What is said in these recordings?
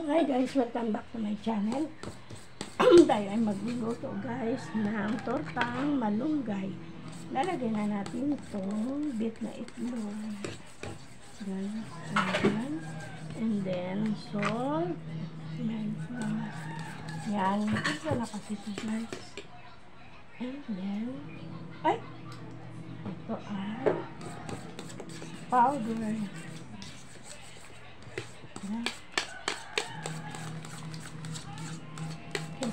Hi guys, welcome back to my channel. Tayo ay magluluto guys ng tortang malunggay. Lalagyan na natin itong bit na itlog. And then salt. Yan. Ito na kasi ito guys. And then ito ay powder. Yan.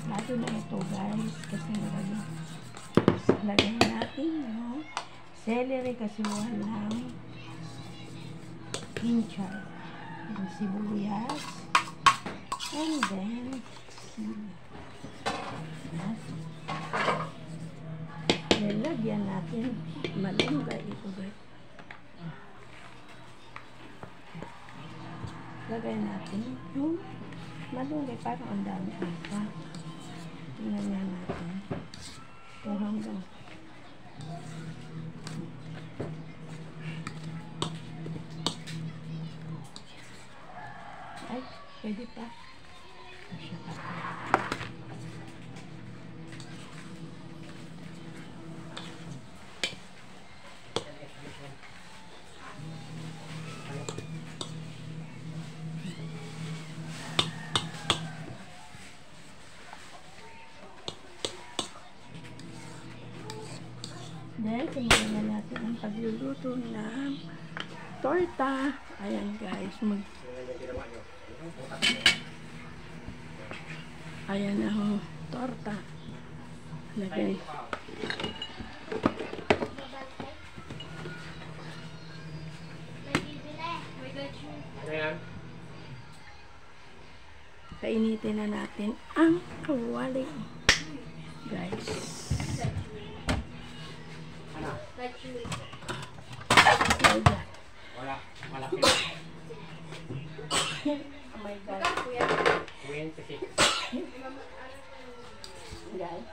Natin na ito guys kasi lagyan natin yung celery kasi walang pinchay, yung sibuyas, and then lagyan natin malunggay ito guys. Lagyan natin yung malunggay parang ang dami ata. Tingnan natin. Ito hanggang. Ay, pwede pa. Then, simulan na natin ang pagluluto ng torta. Ayan guys, ayan ang torta. Lagay. Painitin na natin ang kawali. Guys. Wala, malaki. Oh my God. 26. Guys.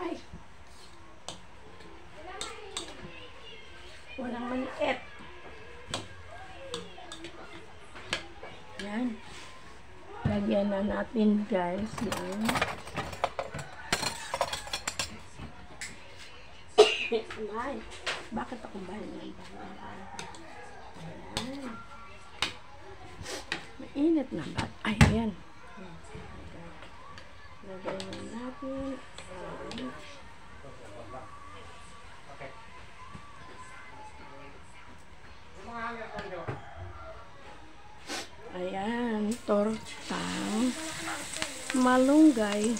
Ay. Walang maliit. Yan. Lagyan na natin guys yan. Ay, bakit ako bahay? Ayan. Mainit na ba? Ayan. Lagyan natin. Ayan, tortang malunggay.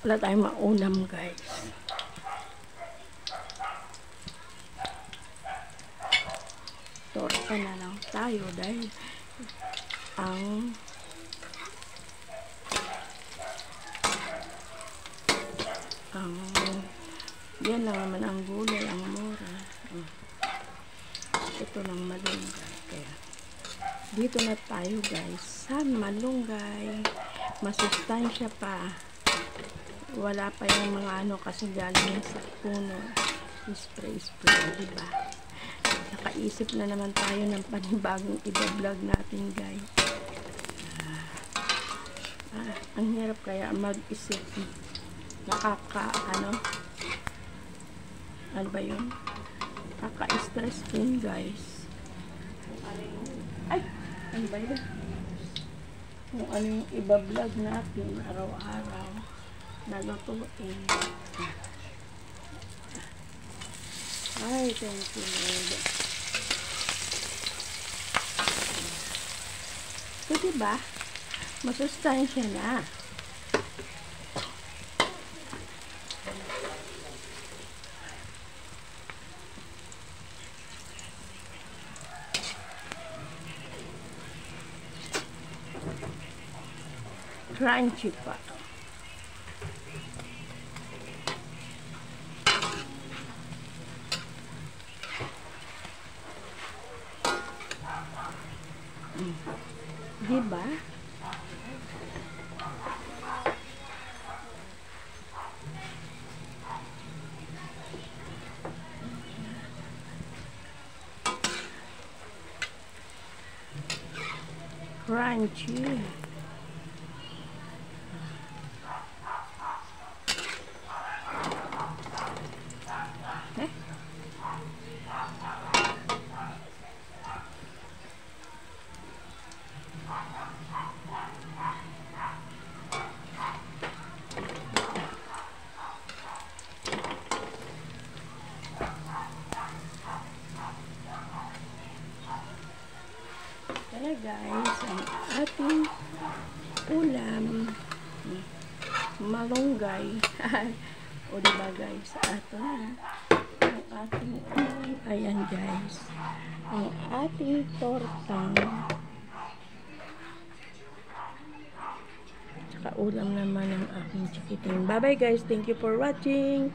Wala tayong maunam guys. Torta na lang tayo dahil yan lang naman ang gulay, ang mura. Ito lang malunggay. Kaya dito na tayo guys sa malunggay. Masustansya pa. Wala pa yung mga ano kasi galing sa puno. Spray, diba? Nakaisip na naman tayo ng panibagong i-vlog natin guys. Ang hirap kaya mag-isip. Ano ba yun? Kaka-stress din guys. Ay! Ano ba yun? Kung ano yung i-vlog natin araw-araw na lutuin. Ay, thank you Lord. So, diba? Masustansya na. crunchy pa. Diba? Crunchy. Eh? Kaya guys, ang ating ulam, malunggay. O diba guys, ato na ang ating ulam. Ayan guys, ang ating tortang. Tsaka ulam naman ang aking chikiting. Bye bye guys, thank you for watching.